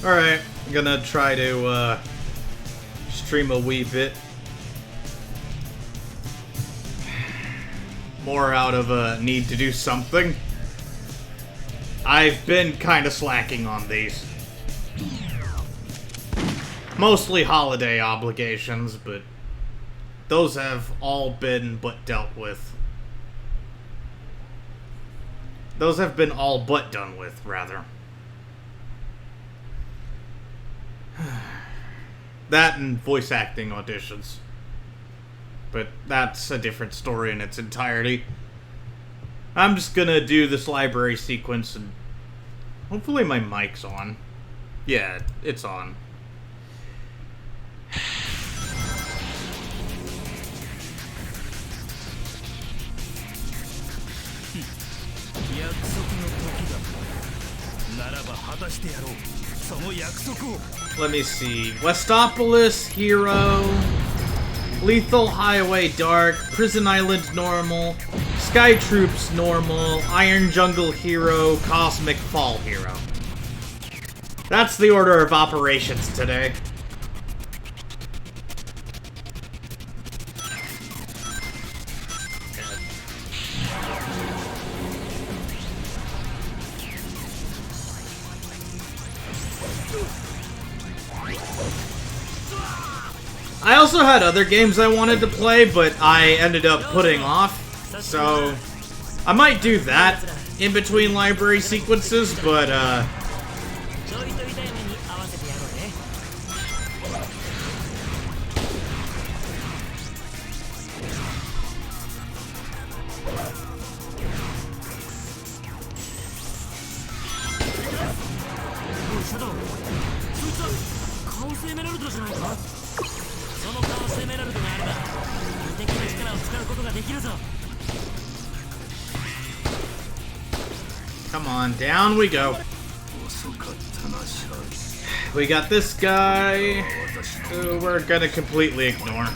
Alright, I'm gonna try to stream a wee bit more out of a need to do something. I've been kinda slacking on these. Mostly holiday obligations, but those have all been but dealt with. Those have been all but done with, rather. That and voice acting auditions. But that's a different story in its entirety. I'm just gonna do this library sequence and hopefully my mic's on. Yeah, it's on. Let me see. Westopolis, Hero, Lethal Highway, Dark, Prison Island, Normal, Sky Troops, Normal, Iron Jungle, Hero, Cosmic Fall, Hero. That's the order of operations today. I also had other games I wanted to play, but I ended up putting off, so I might do that in between library sequences, but come on, down we go. We got this guy, who we're gonna completely ignore.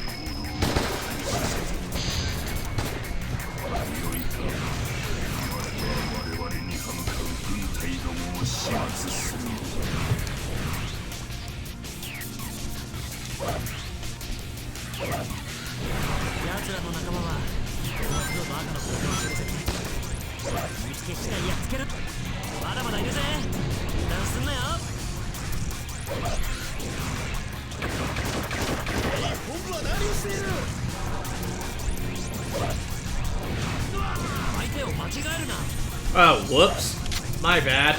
Oh, whoops. My bad.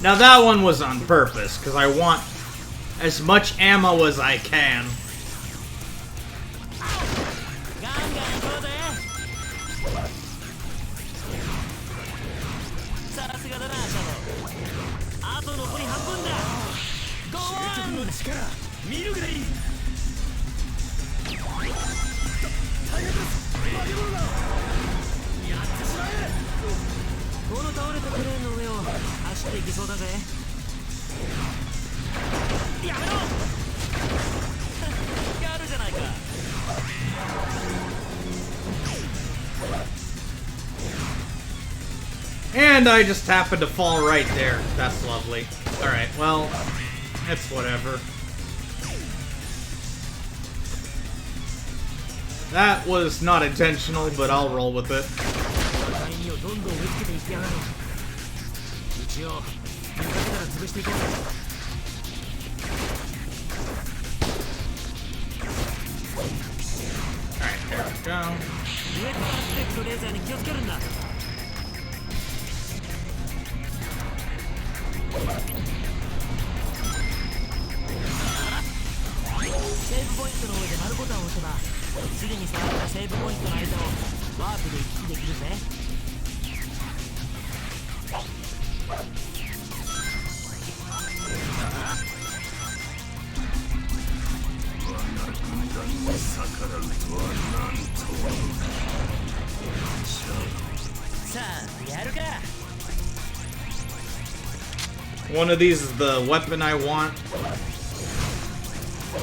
Now that one was on purpose, because I want as much ammo as I can. And I just happened to fall right there. That's lovely. Alright, well, it's whatever. That was not intentional, but I'll roll with it. Alright, there we go. One of these is the weapon I want. 炎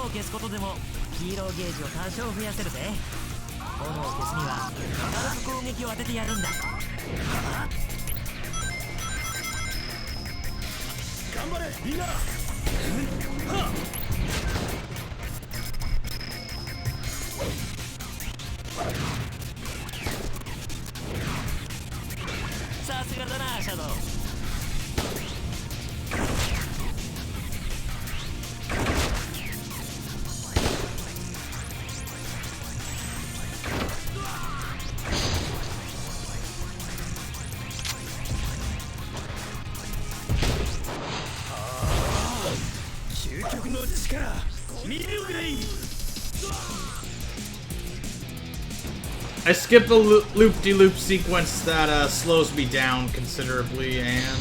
を消すことでもヒーローゲージを多少増やせるぜ。炎を消すには軽く攻撃を当ててやるんだ。頑張れみんな。さすがだなシャドウ。I skipped the loop-de-loop sequence that slows me down considerably, and...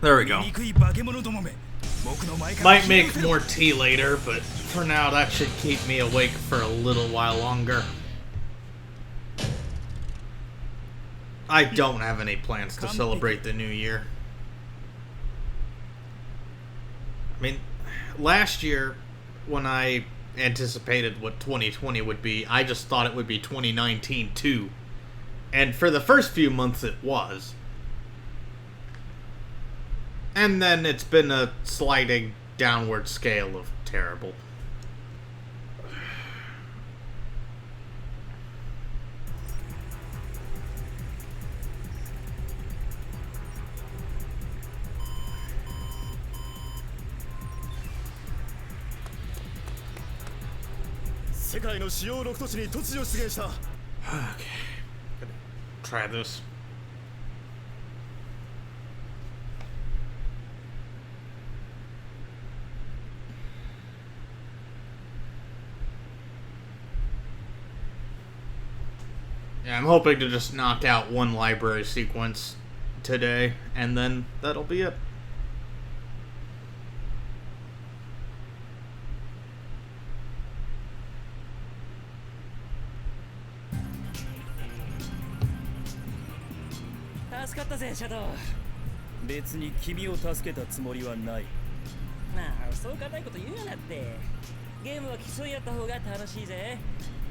There we go. Might make more tea later, but for now that should keep me awake for a little while longer. I don't have any plans to celebrate the new year. I mean, last year, when I anticipated what 2020 would be, I just thought it would be 2019 too. And for the first few months it was. And then it's been a sliding downward scale of terrible. 世界の主要6都市に突如出現した。 Okay. Gonna try this. Yeah, I'm hoping to just knock out one library sequence today, and then that'll be it.助かったぜ、シャドウ。別に君を助けたつもりはない。まあ、そう固いこと言うなって。ゲームは競い合った方が楽しいぜ。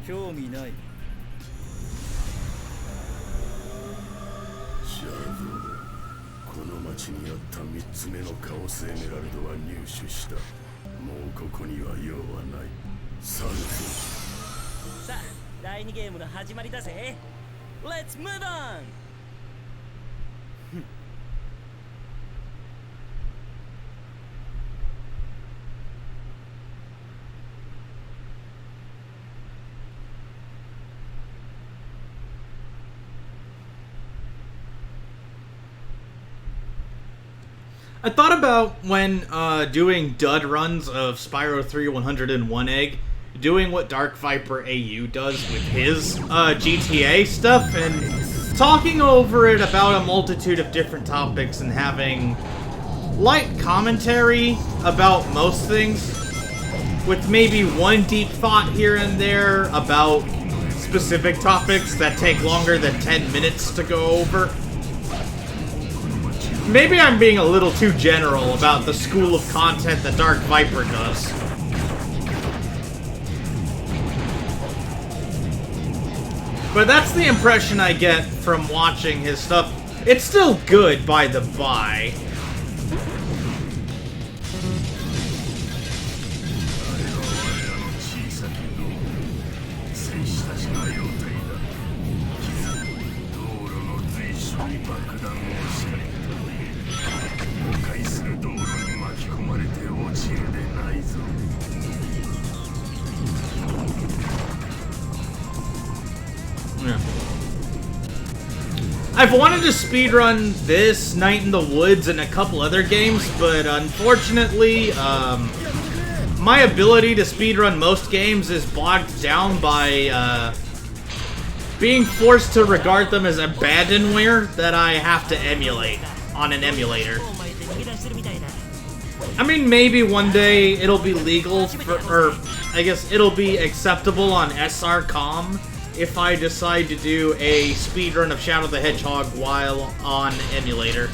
興味ない。シャドウ、この町にあった3つ目のカオスエメラルドは入手した。もうここには用はない。さあ、第2ゲームの始まりだぜ。Let's move on! I thought about when doing dud runs of Spyro 3 101 Egg, doing what Dark Viper AU does with his GTA stuff, and talking over it about a multitude of different topics and having light commentary about most things, with maybe one deep thought here and there about specific topics that take longer than 10 minutes to go over. Maybe I'm being a little too general about the school of content that Dark Viper does. But that's the impression I get from watching his stuff. It's still good by the by. Yeah. I've wanted to speedrun this, Night in the Woods, and a couple other games, but unfortunately, my ability to speedrun most games is bogged down by being forced to regard them as abandonware that I have to emulate on an emulator. I mean, maybe one day it'll be legal, or I guess it'll be acceptable on SR.com if I decide to do a speedrun of Shadow the Hedgehog while on emulator.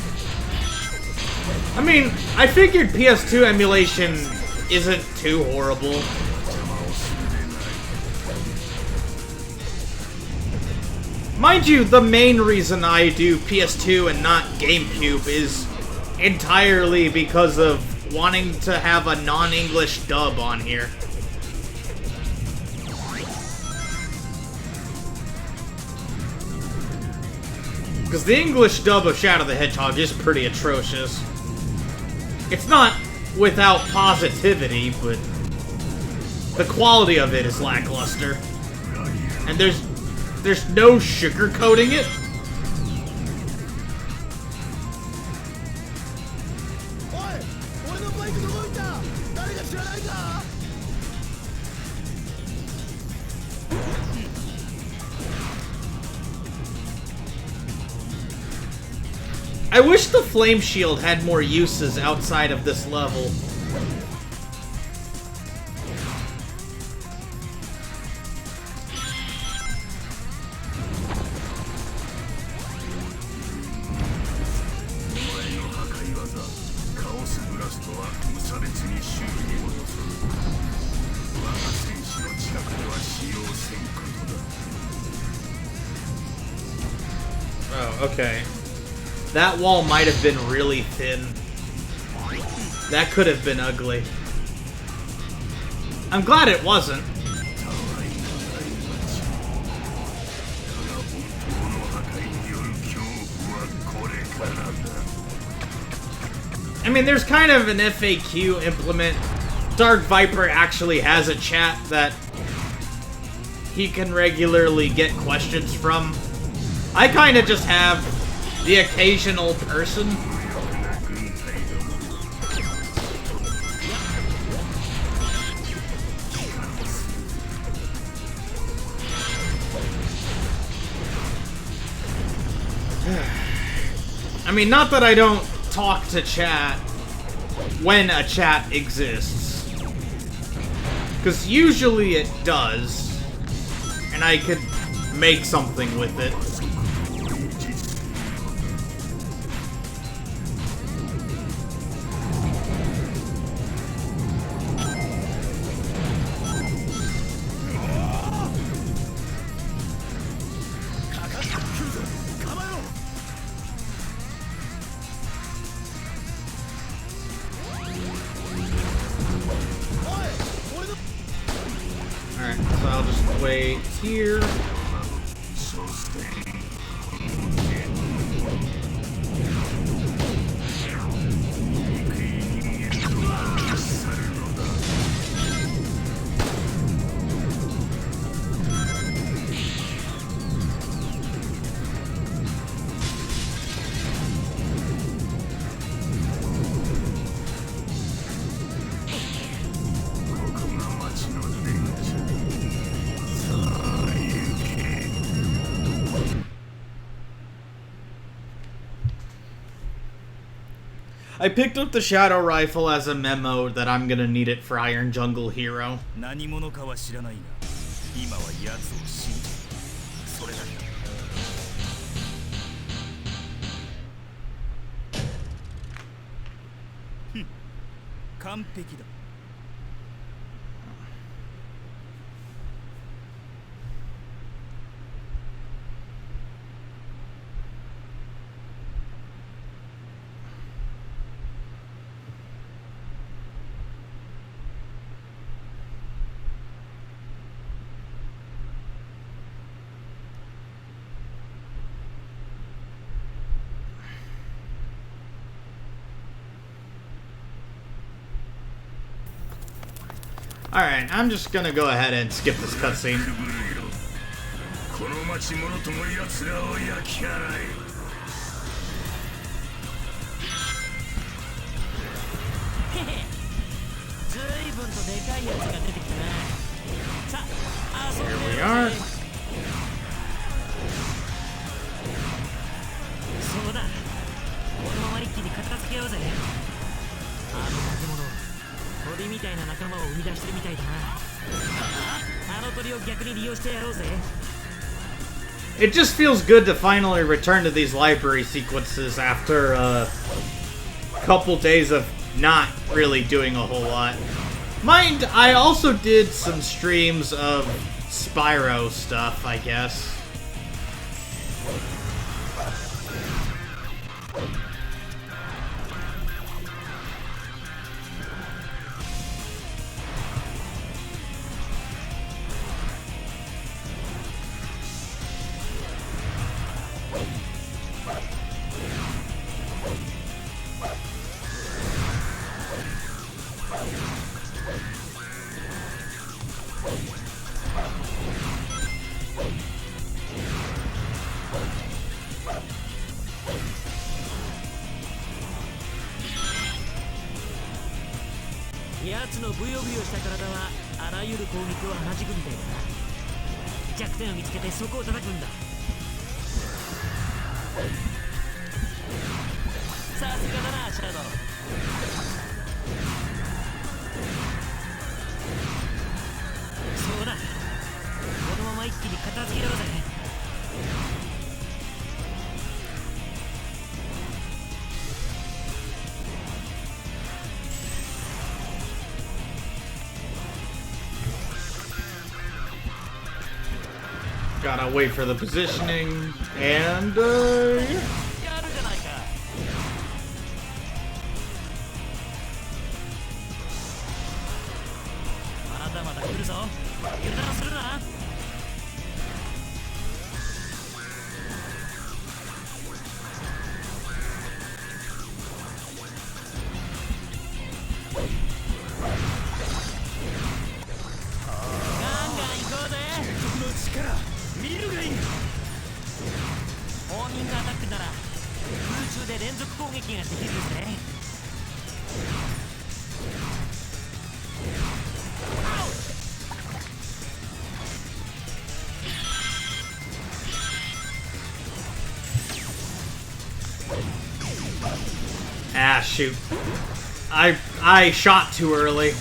I mean, I figured PS2 emulation isn't too horrible. Mind you, the main reason I do PS2 and not GameCube is entirely because of wanting to have a non-English dub on here. Because the English dub of Shadow the Hedgehog is pretty atrocious. It's not without positivity, but the quality of it is lackluster. And there's no sugarcoating it. I wish the flame shield had more uses outside of this level. Oh, okay. That wall might have been really thin. That could have been ugly. I'm glad it wasn't. I mean, there's kind of an FAQ implement. Dark Viper actually has a chat that he can regularly get questions from. I kind of just have the occasional person. I mean, not that I don't talk to chat when a chat exists. Because usually it does. And I could make something with it. Alright, so I'll just wait here. I picked up the Shadow Rifle as a memo that I'm gonna need it for Iron Jungle Hero. 何者かは知らないが、今は奴を信じる。それだけだ。ふん、完璧だ。Alright, I'm just gonna go ahead and skip this cutscene. この町者とも奴らを焼き払え。随分とでかいやつが出てきたな。さあ、遊んで Here we よ are. そうだ。このまま一気に片付けようぜ。あの化け物、鳥みたいな仲間を生み出してるみたいだな。あの鳥を逆に利用してやろうぜ。It just feels good to finally return to these library sequences after a couple days of not really doing a whole lot. Mind, I also did some streams of Spyro stuff, I guess.奴のブヨブヨした体はあらゆる攻撃を弾くみたいだな。弱点を見つけてそこを叩くんだ。さすがだな、シャドウ。そうだ、このまま一気に片付けようぜ。Gotta wait for the positioning, and, yeah. やるじゃないか。まだまだ来るぞ。油断するな。ガンガン行こうぜ。連続攻撃ができるんですね。Ah, shoot. I shot too early.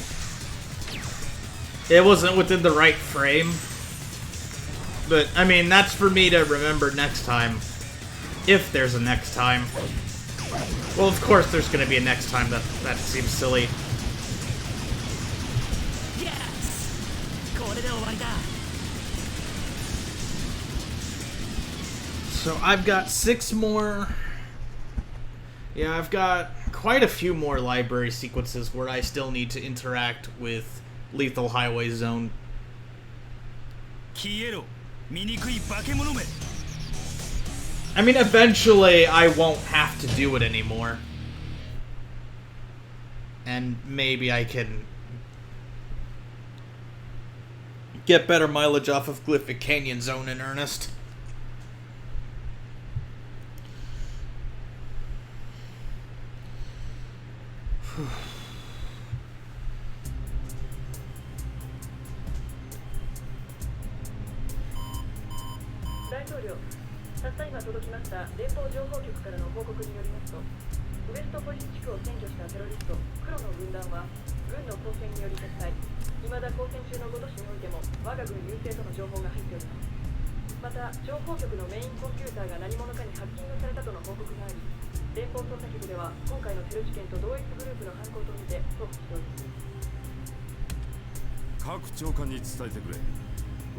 It wasn't within the right frame. But, I mean, that's for me to remember next time. If there's a next time. Well, of course there's gonna be a next time. That seems silly. Yes! これで終わりだ。 So I've got 6 more. Yeah, I've got quite a few more library sequences where I still need to interact with Lethal Highway Zone. 消えろ、醜い化け物め。 I mean, eventually I won't have to do it anymore. And maybe I can get better mileage off of Glyphic Canyon Zone in earnest. Whew. 大統領、たった今届きました連邦情報局からの報告によりますと、ウエストポリス地区を占拠したテロリスト黒の軍団は軍の交戦により撤退。未だ交戦中の5都市においても我が軍優勢との情報が入っております。また情報局のメインコンピューターが何者かにハッキングされたとの報告があり、連邦捜査局では今回のテロ事件と同一グループの犯行とみて捜査しております。各長官に伝えてくれ。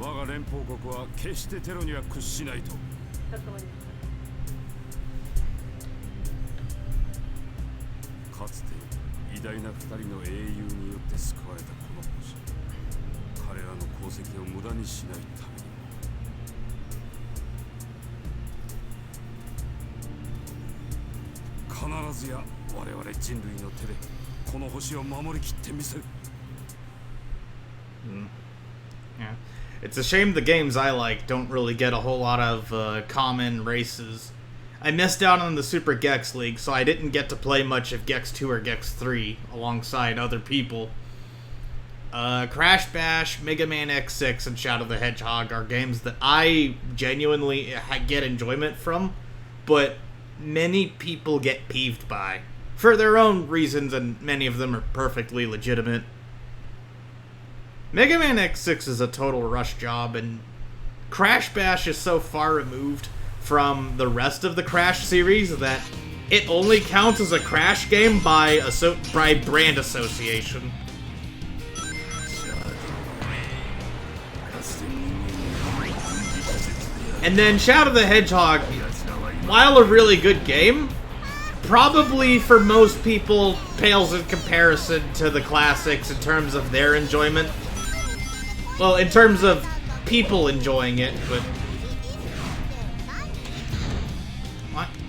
我が連邦国は決してテロには屈しないと。かしこまりました。かつて偉大な2人の英雄によって救われたこの星、彼らの功績を無駄にしないためにも、必ずや我々人類の手でこの星を守りきってみせる。Yeah. It's a shame the games I like don't really get a whole lot of common races. I missed out on the Super Gex League, so I didn't get to play much of Gex 2 or Gex 3 alongside other people. Crash Bash, Mega Man X6, and Shadow the Hedgehog are games that I genuinely get enjoyment from, but many people get peeved by. For their own reasons, and many of them are perfectly legitimate. Mega Man X6 is a total rush job, and Crash Bash is so far removed from the rest of the Crash series that it only counts as a Crash game by brand association. And then Shadow the Hedgehog, while a really good game, probably for most people pales in comparison to the classics in terms of their enjoyment. Well, in terms of people enjoying it, but...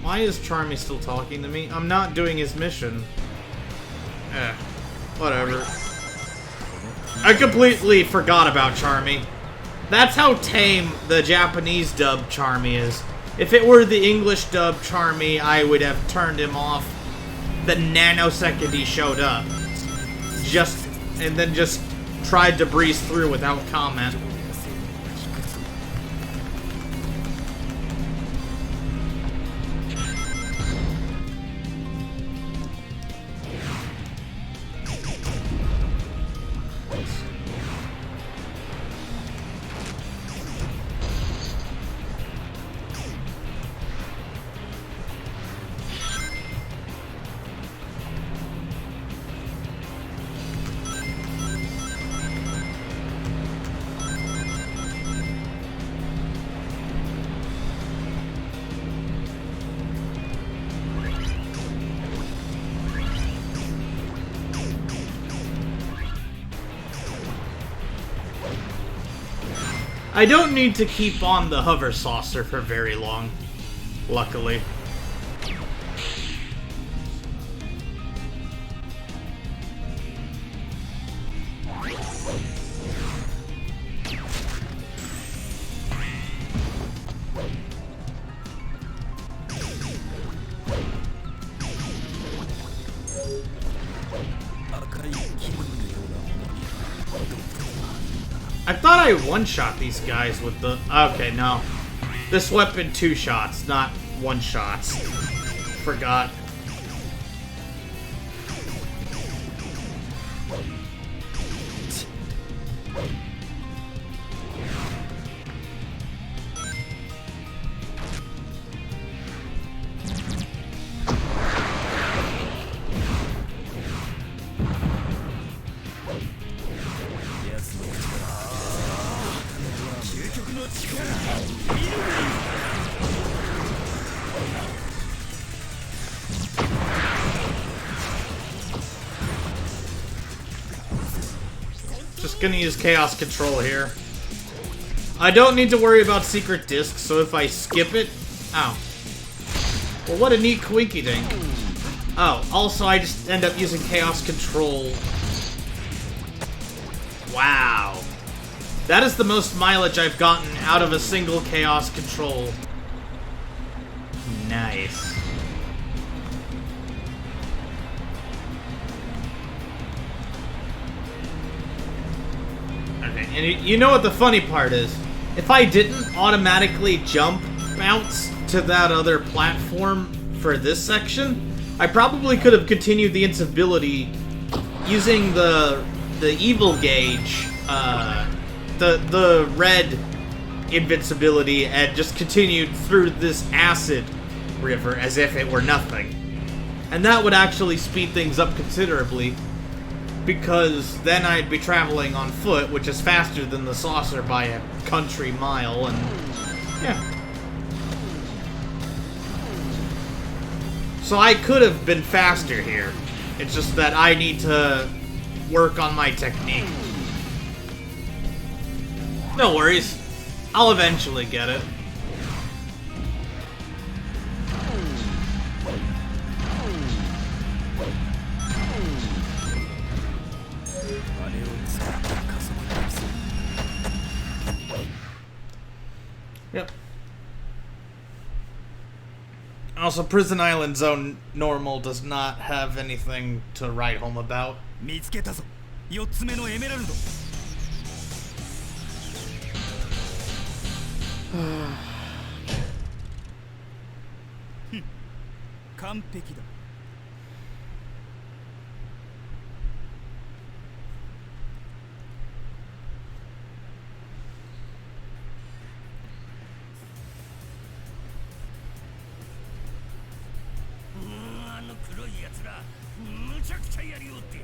Why is Charmy still talking to me? I'm not doing his mission. Whatever. I completely forgot about Charmy. That's how tame the Japanese dub Charmy is. If it were the English dub Charmy, I would have turned him off the nanosecond he showed up. And then just tried to breeze through without comment. I don't need to keep on the hover saucer for very long, luckily. thought I one-shot these guys with the... Okay, no. This weapon 2 shots, not 1 shots. Forgot. Just gonna use Chaos Control here. I don't need to worry about secret discs, so if I skip it... Ow. Well, what a neat coinky thing. Oh, also I just end up using Chaos Control. Wow. That is the most mileage I've gotten out of a single Chaos Control. Nice. Okay, and you know what the funny part is? If I didn't automatically jump bounce to that other platform for this section, I probably could have continued the invincibility using the evil gauge, the red invincibility, and just continued through this acid river as if it were nothing. And that would actually speed things up considerably, because then I'd be traveling on foot, which is faster than the saucer by a country mile, and yeah. So I could have been faster here. It's just that I need to work on my technique. No worries. I'll eventually get it. Yep. Also, Prison Island Zone Normal does not have anything to write home about. 見つけたぞ。4つ目のエメラルド。完璧だ。あの黒いやつら、むちゃくちゃやりおって。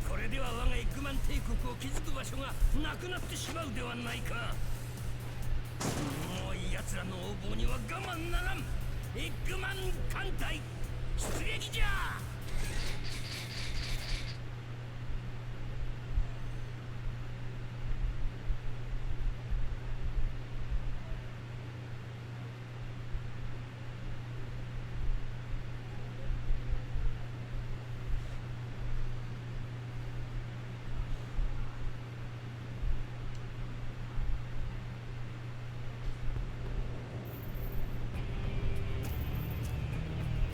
これでは我がエッグマン帝国を築く場所がなくなってしまうではないか。もう奴らの横暴には我慢ならん。エッグマン艦隊出撃じゃ。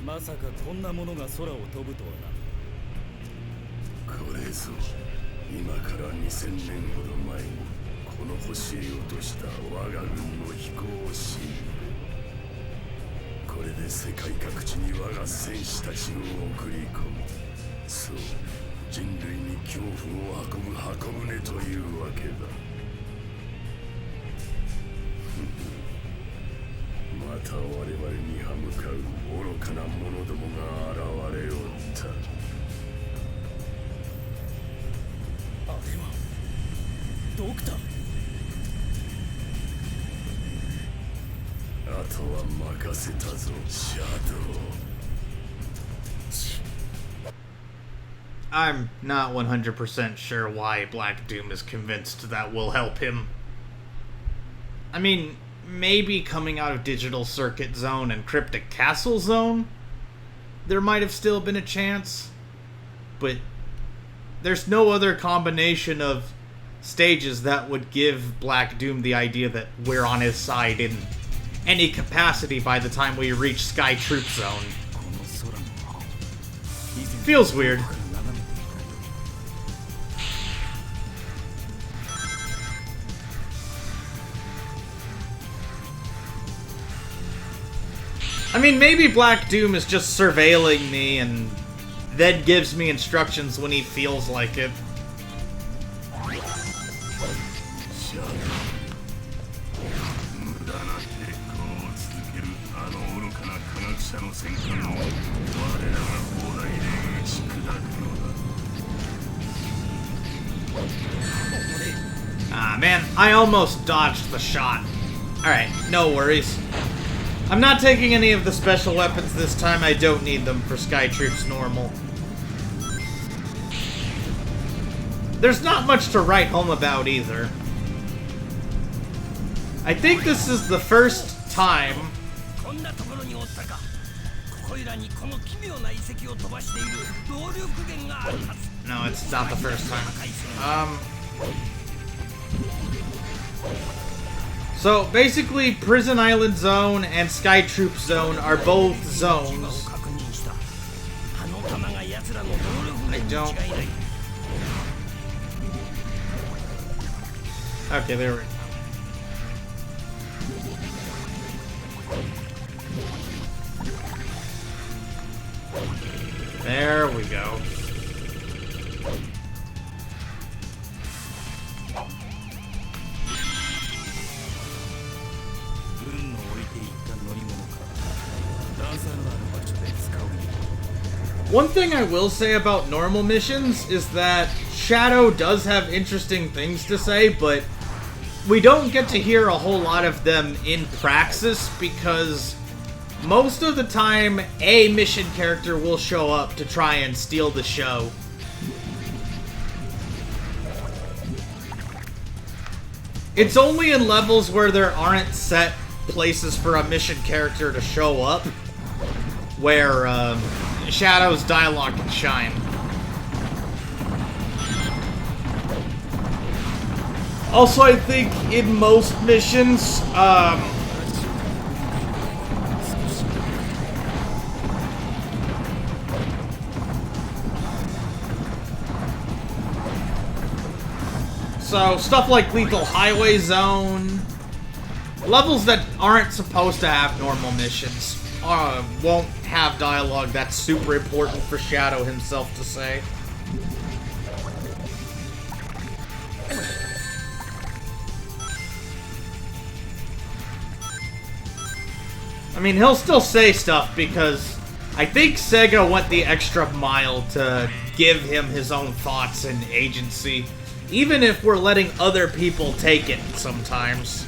まさかこんなものが空を飛ぶとはな。これぞ今から2000年ほど前にこの星へ落とした我が軍の飛行士。これで世界各地に我が戦士たちを送り込む。そう、人類に恐怖を運ぶ箱舟というわけだ。また我々に歯向かう愚かな者どもが現れおった。あれはドクター。あとは任せたぞ、シャドウ。I'm not 100% sure why Black Doom is convinced that will help him. I mean, maybe coming out of Digital Circuit Zone and Cryptic Castle Zone, there might have still been a chance, but there's no other combination of stages that would give Black Doom the idea that we're on his side in any capacity by the time we reach Sky Troop Zone. Feels weird. I mean, maybe Black Doom is just surveilling me and then gives me instructions when he feels like it. Ah, man, I almost dodged the shot. Alright, no worries. I'm not taking any of the special weapons this time. I don't need them for Sky Troops normal. There's not much to write home about either. I think this is the first time... No, it's not the first time. So, basically, Prison Island Zone and Sky Troop Zone are both zones. I don't... Okay, there we go. There we go. One thing I will say about normal missions is that Shadow does have interesting things to say, but we don't get to hear a whole lot of them in Praxis because most of the time a mission character will show up to try and steal the show. It's only in levels where there aren't set places for a mission character to show up where Shadow's dialogue can shine. Also, I think in most missions, so stuff like Lethal Highway Zone, levels that aren't supposed to have normal missions, won't have dialogue that's super important for Shadow himself to say. I mean, he'll still say stuff because I think Sega went the extra mile to give him his own thoughts and agency, even if we're letting other people take it sometimes.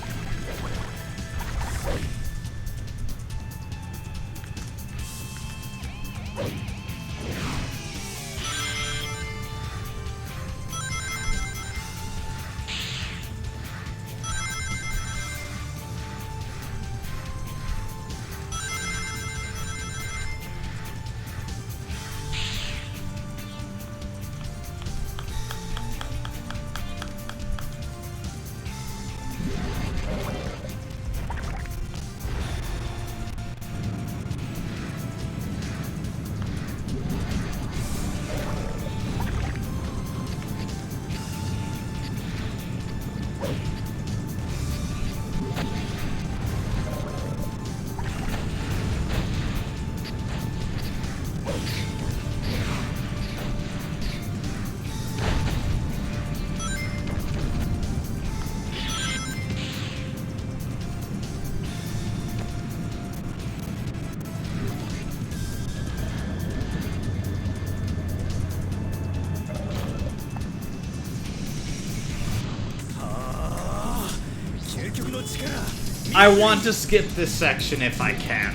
I want to skip this section if I can.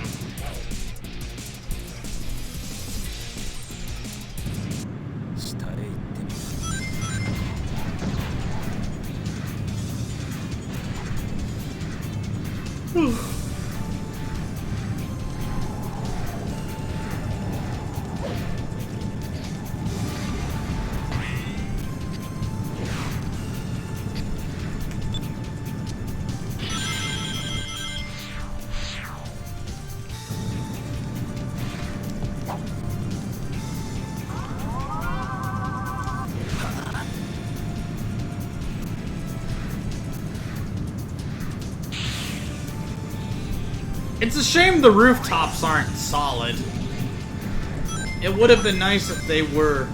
It's a shame the rooftops aren't solid. It would have been nice if they were.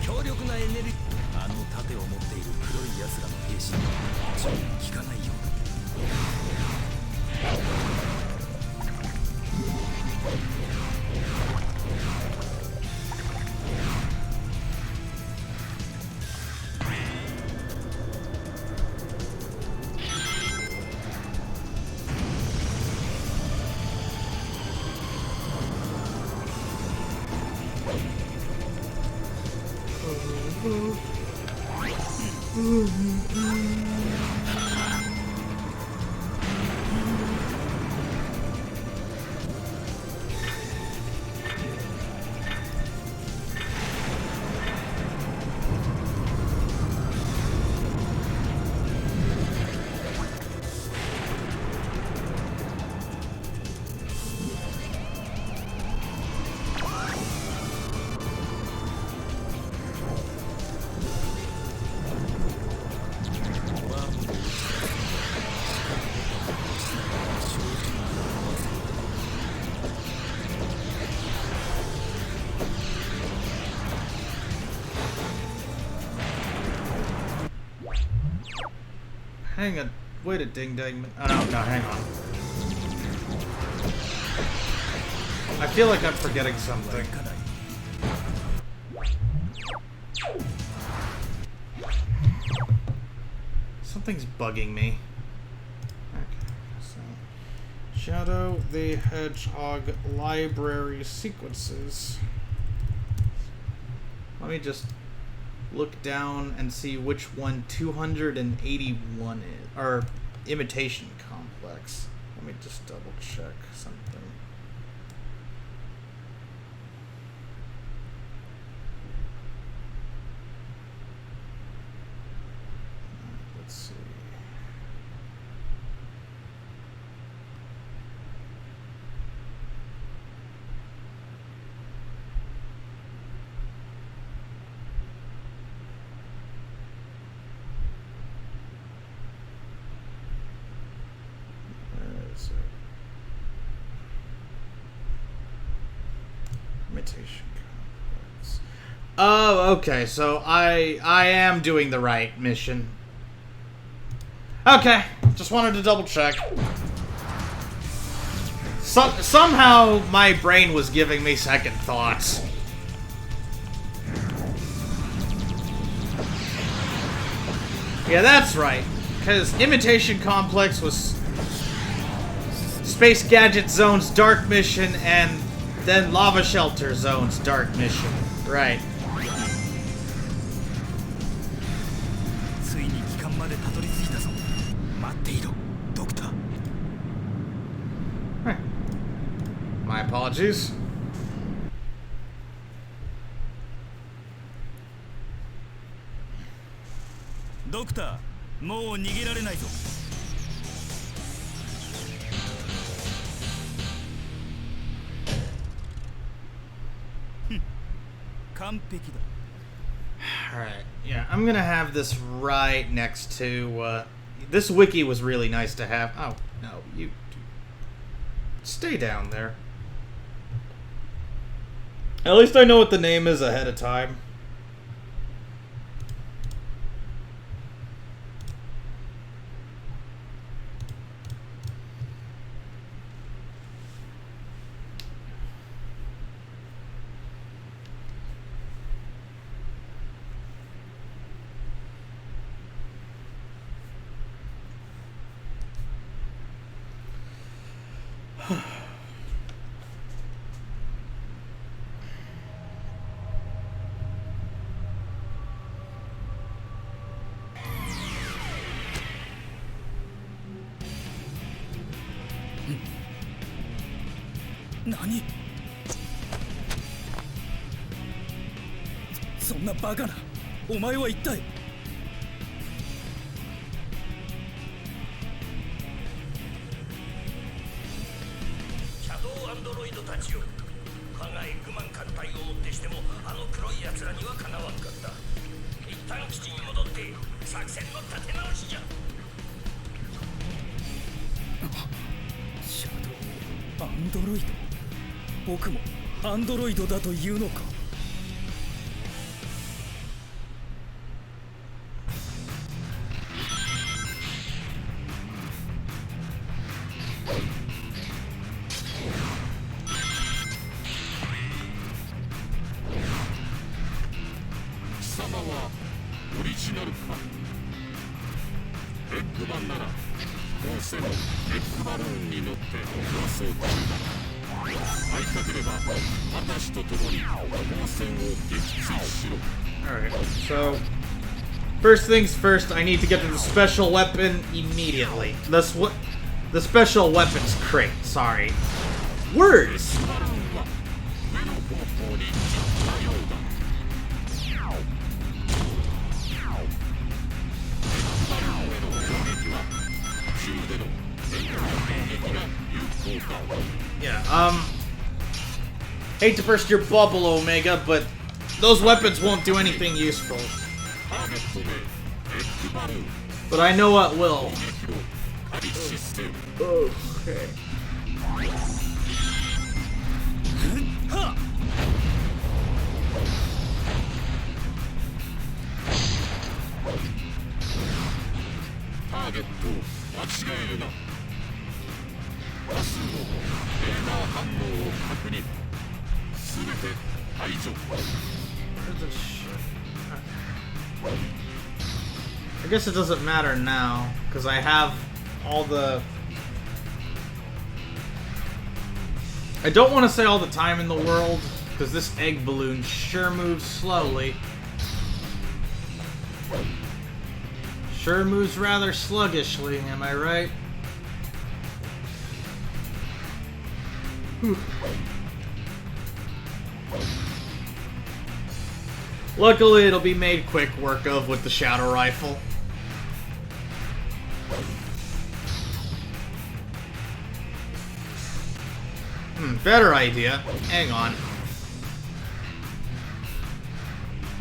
強力なエネルギー。あの盾を持っている黒い奴らの兵士にちょっと効かないようだ。Hang on. Wait a ding dang. Oh, no, hang on. I feel like I'm forgetting something. Something's bugging me. Okay, so Shadow the Hedgehog library sequences. Let me just look down and see which one 281 is, or imitation complex. Let me just double check something. Let's see. Imitation complex. Oh, okay. So I am doing the right mission. Okay, just wanted to double check. Somehow my brain was giving me second thoughts. Yeah, that's right. Because Imitation Complex was Space Gadget Zone's Dark Mission and then Lava Shelter Zone's Dark Mission. Right. ついに帰還までたどり着いたぞ。待っていろ、ドクター。Right. My apologies. ドクター、もう逃げられないぞ。完璧だ。Alright, yeah, I'm gonna have this right next to, this wiki was really nice to have. Oh, no, you stay down there. At least I know what the name is ahead of time.何？そんなバカな。お前は一体。シャドウアンドロイドたちよ。我がエッグマン艦隊をもってしてもあの黒い奴らにはかなわんかった。一旦基地に戻って作戦の立て直しじゃ。シャドウアンドロイド。僕もアンドロイドだというのか。貴様はオリジナルか。エッグマンなら光線エッグバルーンに乗って逃走中だ。会いたければ私と共に光線を撃墜しろ。 Alright, so first things first, I need to get to the special weapon immediately. The special weapons crate, sorry. Words! バルーンは上の方向に行ったようだ。エッグバルーンへの攻撃は銃での遠距離攻撃が有効だ。 Yeah, hate to burst your bubble, Omega, but those weapons won't do anything useful. ターゲットでエッグバルーン But I know what will. 撃を開始せよ。 Okay. はっ。ターゲットを間違えるな。多数のレーダー反応を確認。すべて排除。 I guess it doesn't matter now, because I have all the... I don't want to say all the time in the world, because this egg balloon sure moves slowly. Sure moves rather sluggishly, am I right? Whew. Luckily, it'll be made quick work of with the shadow rifle. Better idea. Hang on.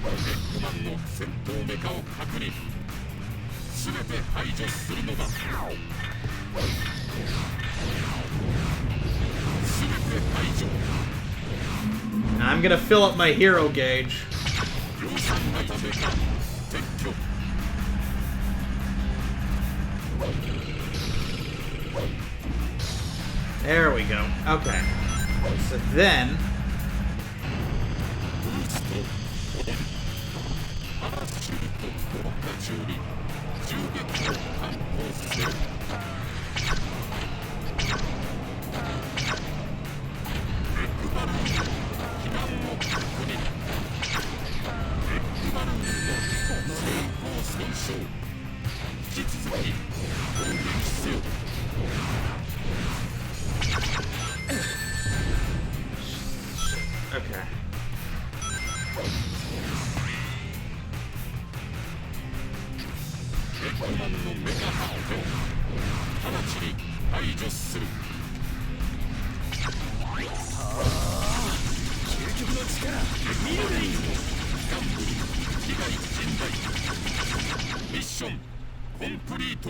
エッグマンの戦闘メカを確認。すべて排除するのだ。すべて排除。 Now I'm gonna fill up my hero gauge. 量産型メカ撤去。 There we go. Okay. So then... ブースト踊り。パラシュート降下中に銃撃を敢行せよ。エッグバルーンの避難を確認。エッグバルーンの成功損傷。引き続き攻撃せよ。 Okay. エッグマンのメガハットを直ちに排除する。究極の力見るがいい。ギャンブル被害甚大。ミッションコンプリート。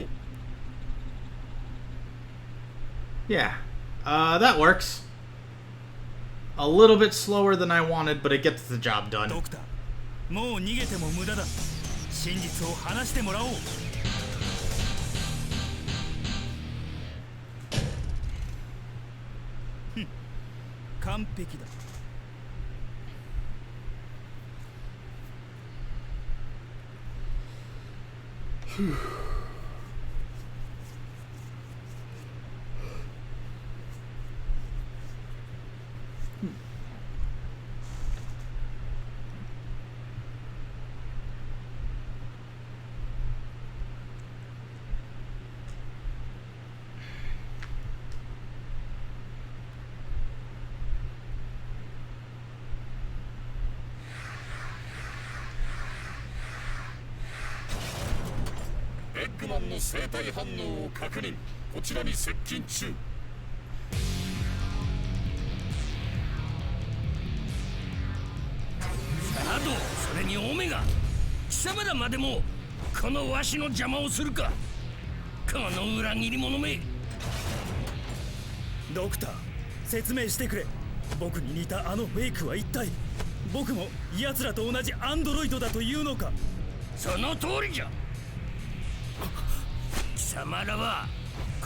Yeah. That works. A little bit slower than I wanted, but it gets the job done. ドクター、もう逃げても無駄だ。真実を話してもらおう。完璧だ。エッグマンの生体反応を確認。こちらに接近中。アド、それにオメガ、貴様らまでもこのわしの邪魔をするか。この裏切り者め。ドクター、説明してくれ。僕に似たあのフェイクは一体僕も奴らと同じアンドロイドだというのか。その通りじゃ。貴様らは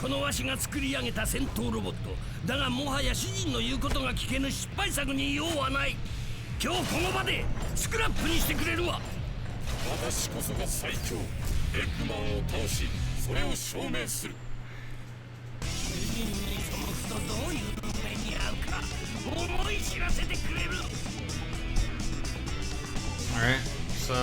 このわしが作り上げた戦闘ロボットだが、もはや主人の言うことが聞けぬ失敗作に用はない。今日この場でスクラップにしてくれるわ。私こそが最強エッグマンを倒し、それを証明する。主人に背くとどういう目に遭うか思い知らせてくれる。Alright, so...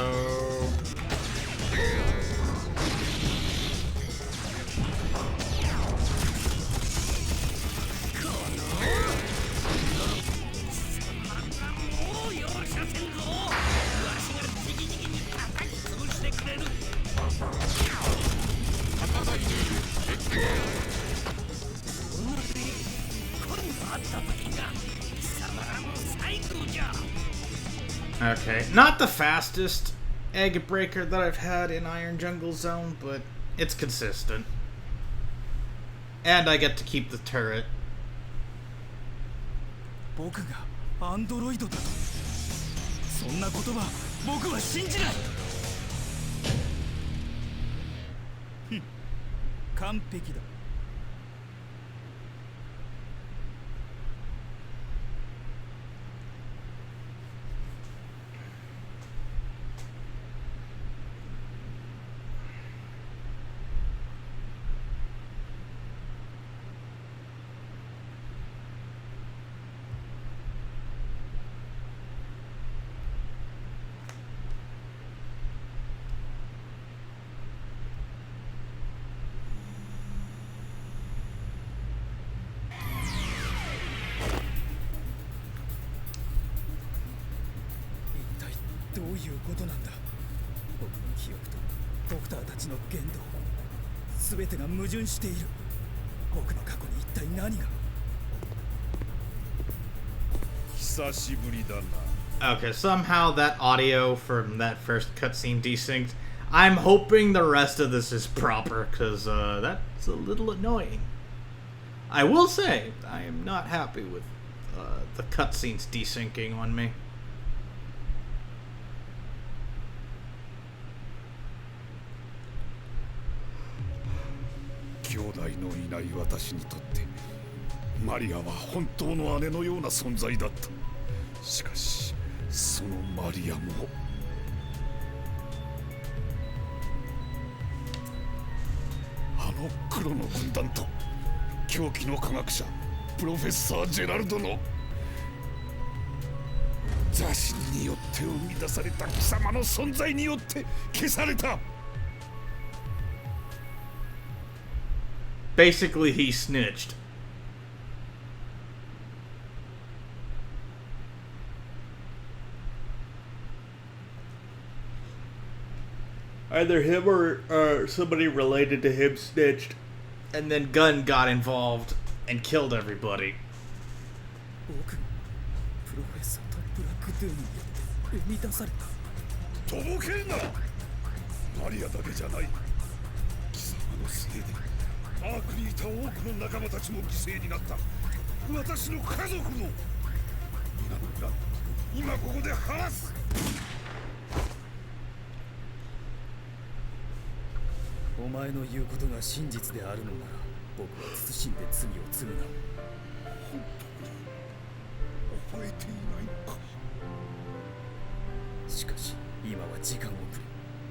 Okay, not the fastest egg breaker that I've had in Iron Jungle Zone, but it's consistent. And I get to keep the turret. 僕がアンドロイドだと、そんな言葉僕は信じない。完璧だ。どういうことなんだ。僕の記憶とドクターたちの言動、全てが矛盾している。僕の過去に一体何が。久しぶりだな。 Okay, somehow that audio from that first cutscene desynced. I'm hoping the rest of this is proper, because that's a little annoying. I will say, I am not happy with the cutscenes desyncing on me. 兄弟のいない私にとってマリアは本当の姉のような存在だった。しかしそのマリアもあの黒の軍団と狂気の科学者プロフェッサー・ジェラルドの雑誌によって生み出された貴様の存在によって消された。Basically, he snitched. Either him or somebody related to him snitched, and then Gunn got involved and killed everybody. 僕、プロフェッサーとブラックドゥーによって生み出された。とぼけるな。マリアだけじゃない。貴様のせいでアークにいた多くの仲間たちも犠牲になった。私の家族も。なのだ、今ここで話す。お前の言うことが真実であるのなら、僕は慎んで罪を償う。覚えていないのか。しかし今は時間をくれ。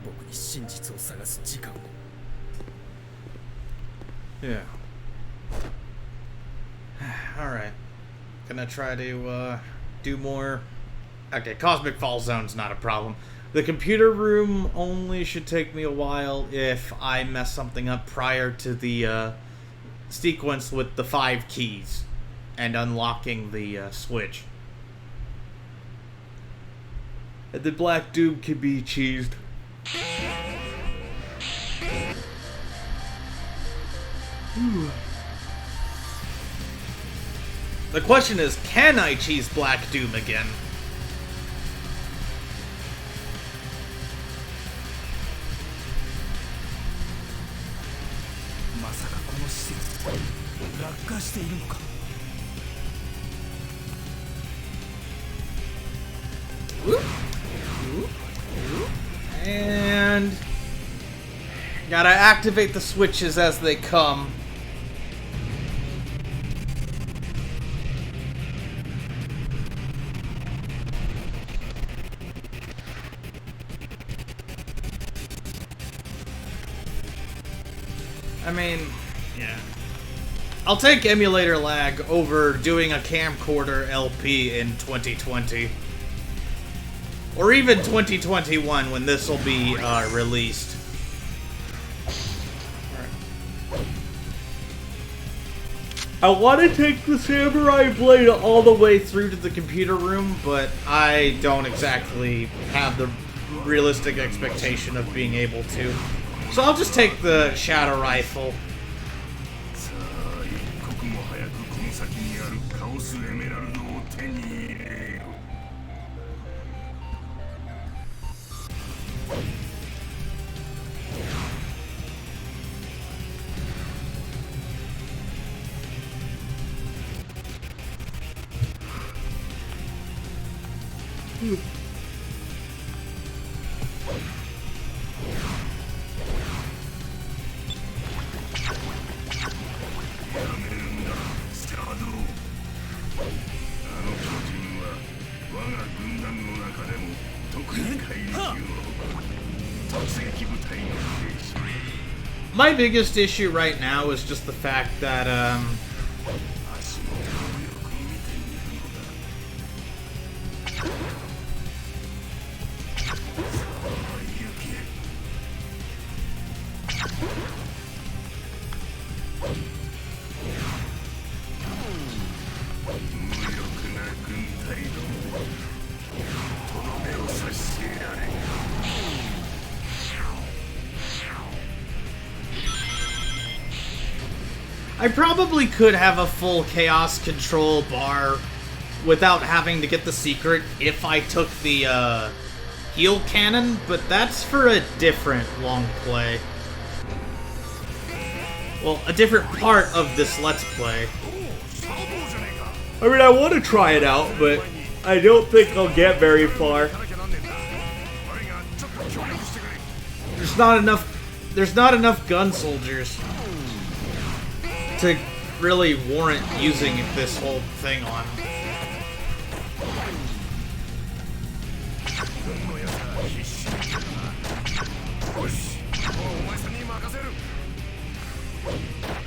僕に真実を探す時間を。Yeah. Alright. Gonna try to do more. Okay, Cosmic Fall Zone's not a problem. The computer room only should take me a while if I mess something up prior to the sequence with the 5 keys and unlocking the switch. And the Black Doom can be cheesed. The question is, can I cheese Black Doom again? まさかこの施設落下しているのか。Gotta activate the switches as they come. I mean, yeah. I'll take emulator lag over doing a camcorder LP in 2020. Or even 2021 when this will be released. I want to take the samurai blade all the way through to the computer room, but I don't exactly have the realistic expectation of being able to. So I'll just take the shadow rifle. さあ一刻も早くこの先にあるカオスエメラルドを手に入れよ。My biggest issue right now is just the fact that, I probably could have a full chaos control bar without having to get the secret if I took the heal cannon, but that's for a different long play. Well, a different part of this Let's Play. I mean, I want to try it out, but I don't think I'll get very far. There's not enough gun soldiers to really warrant using this whole thing on.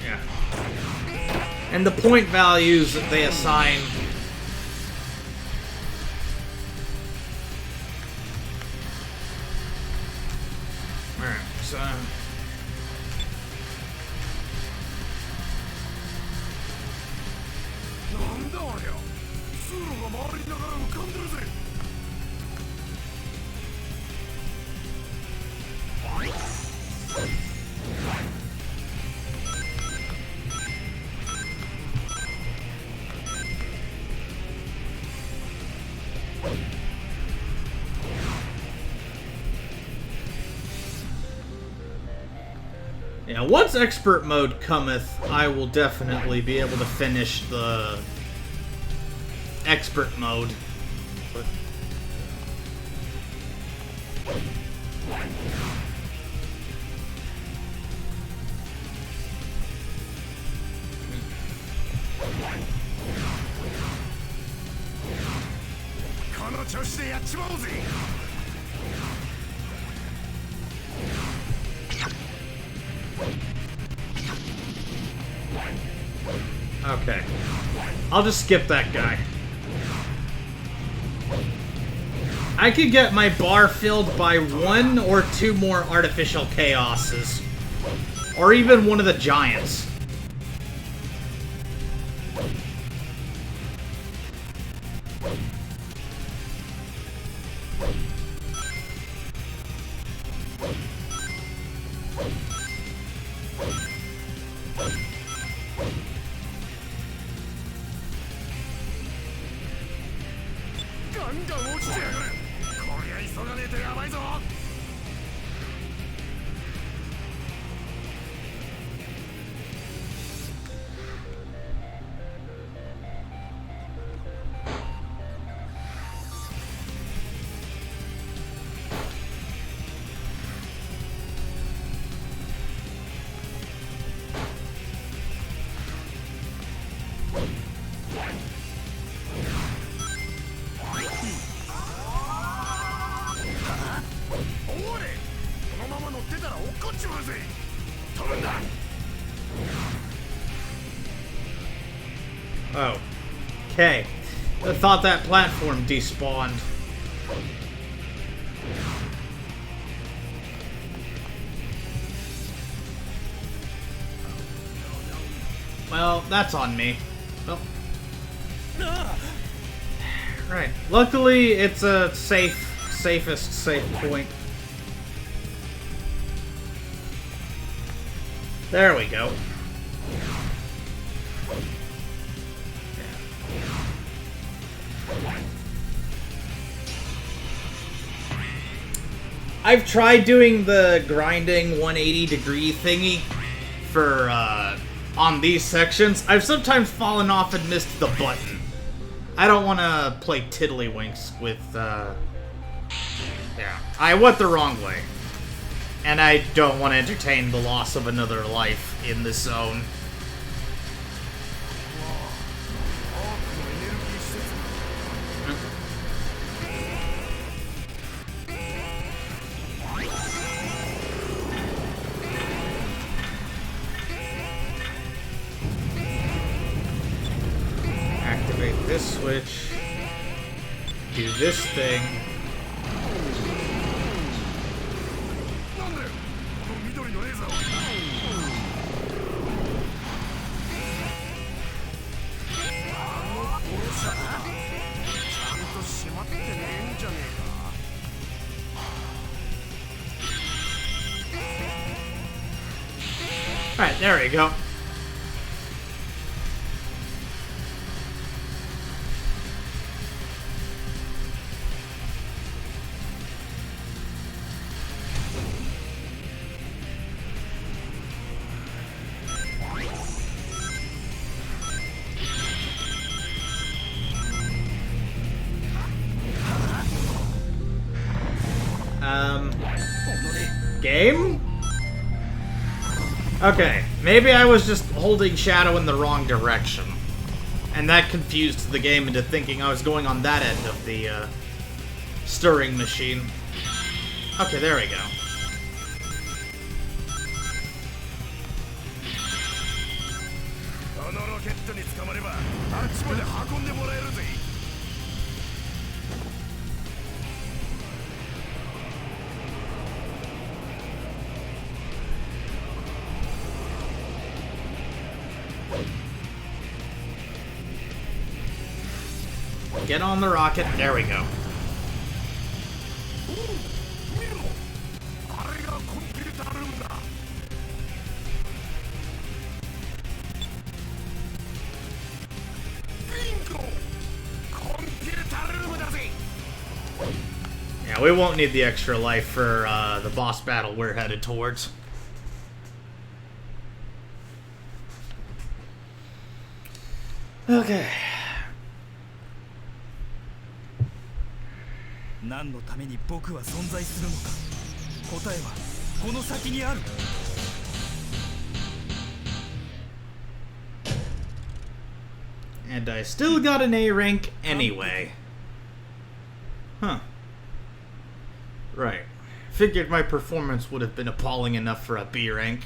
Yeah. And the point values that they assign. Alright, so yeah, once expert mode cometh, I will definitely be able to finish the expert mode. But okay. I'll just skip that guy. I could get my bar filled by 1 or 2 more artificial chaoses. Or even one of the giants. たら落っこっちまうぜ。飛ぶんだ。 Oh. Okay. I thought that platform despawned. Well, that's on me. Well. Right. Luckily, it's a safest safe point. There we go. I've tried doing the grinding 180-degree thingy for, on these sections. I've sometimes fallen off and missed the button. I don't want to play tiddlywinks with, yeah. I went the wrong way. And I don't want to entertain the loss of another life in this zone. Activate this switch. Do this thing. Alright, there we go. Game? Okay, maybe I was just holding Shadow in the wrong direction. And that confused the game into thinking I was going on that end of the, stirring machine. Okay, there we go. Get on the rocket. There we go. Yeah, we won't need the extra life for the boss battle we're headed towards. Okay. 何のために僕は存在するのか。答えはこの先にある。And I still got an A rank anyway. Huh. Right. Figured my performance would have been appalling enough for a B rank.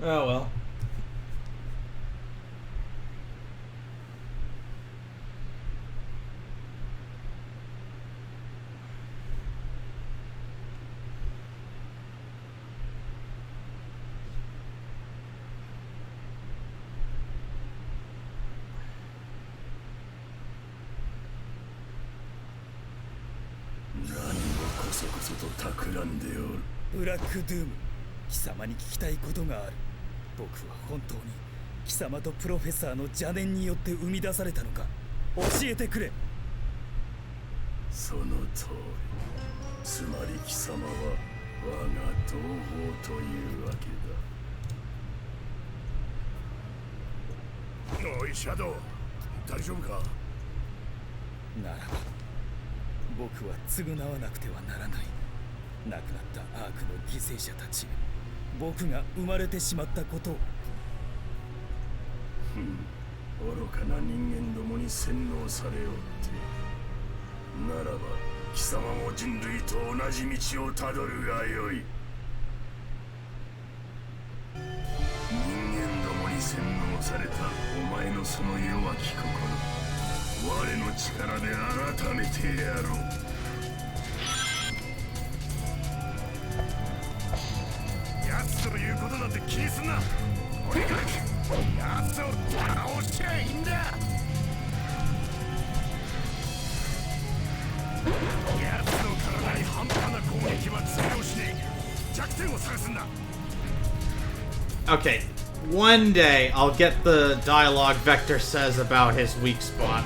Oh well.そと企んでおる。ブラックドゥーム、貴様に聞きたいことがある。僕は本当に貴様とプロフェッサーの邪念によって生み出されたのか。教えてくれ。その通り。つまり貴様は我が同胞というわけだ。おいシャドウ、大丈夫か？ならば僕は償わなくてはならない。亡くなったアークの犠牲者たち、僕が生まれてしまったことを。愚かな人間どもに洗脳されようって。ならば貴様も人類と同じ道をたどるがよい。洗脳されたお前のその弱き心、我の力で改めてやろう。奴ということなんて気にすんな。俺が奴を倒しゃいいんだ。奴の体に半端な攻撃は通用しねえ。弱点を探すんだ。 Okay, one day I'll get the dialogue Vector says about his weak spot.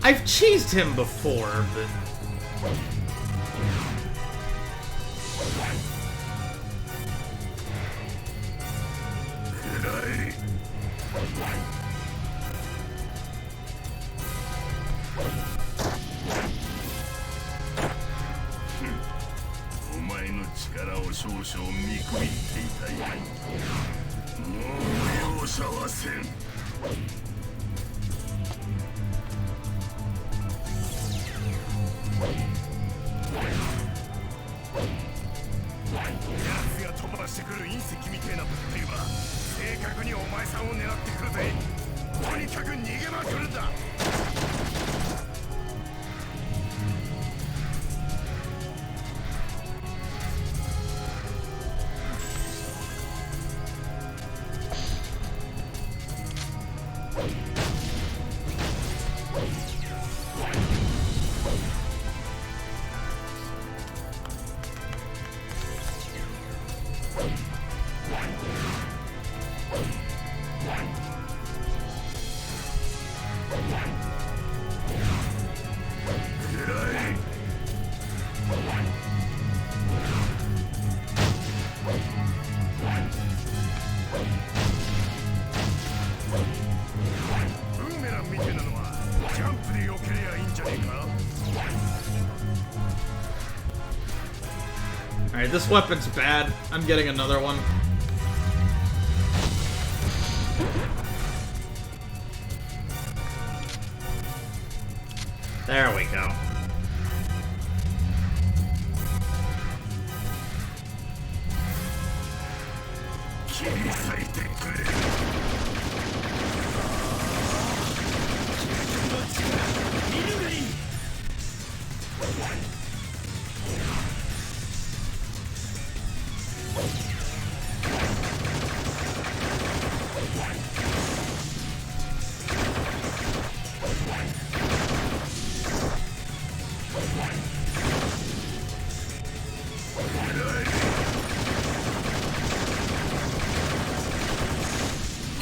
I've cheesed him before, but... Alright, this weapon's bad. I'm getting another one. There we go.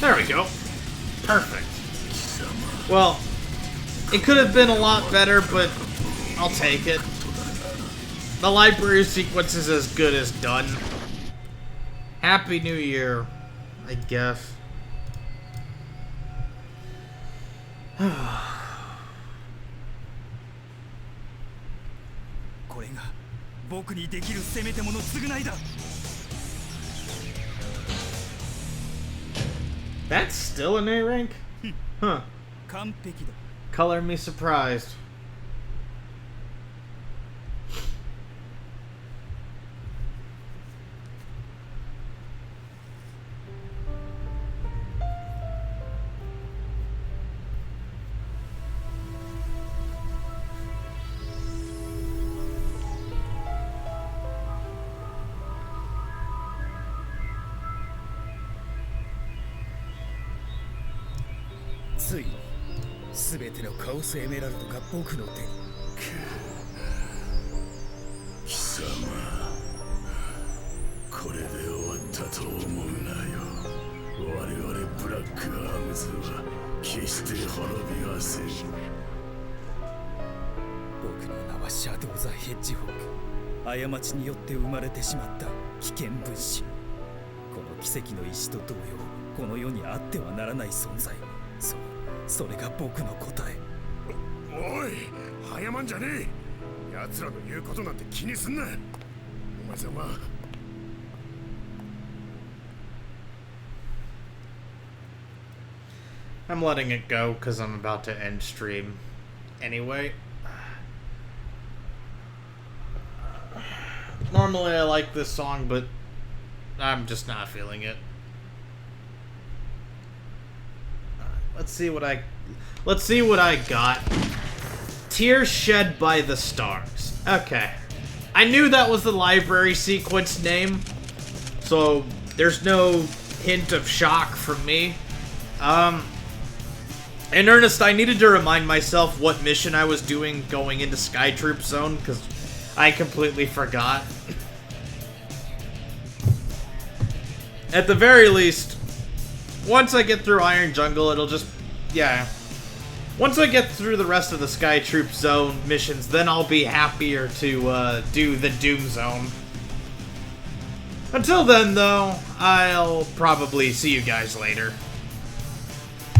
There we go. Perfect. Well, it could have been a lot better, but I'll take it. The library sequence is as good as done. Happy New Year, I guess. これが僕にできるせめてもの償いだ。 That's still an A rank? Huh. 完璧だ。 Color me surprised.ついに全てのカオスエメラルドが僕の手に。貴様、これで終わったと思うなよ。我々ブラックアームズは決して滅びはせん。の名はシャドウ・ザ・ヘッジホーグ。過ちによって生まれてしまった危険分子。この奇跡の石と同様、この世にあってはならない存在。それが僕の答え。おい、早まんじゃねえ。奴らの言うことなんて気にすんな。お前さんはI'm letting it go because I'm about to end stream anyway. Normally I like this song, but I'm just not feeling it. Let's see what I got. Tears Shed by the Stars. Okay. I knew that was the library sequence name, so there's no hint of shock from me. In earnest, I needed to remind myself what mission I was doing going into Sky Troop Zone, because I completely forgot. At the very least, once I get through Iron Jungle, it'll just... yeah. Once I get through the rest of the Sky Troop Zone missions, then I'll be happier to do the Doom Zone. Until then, though, I'll probably see you guys later.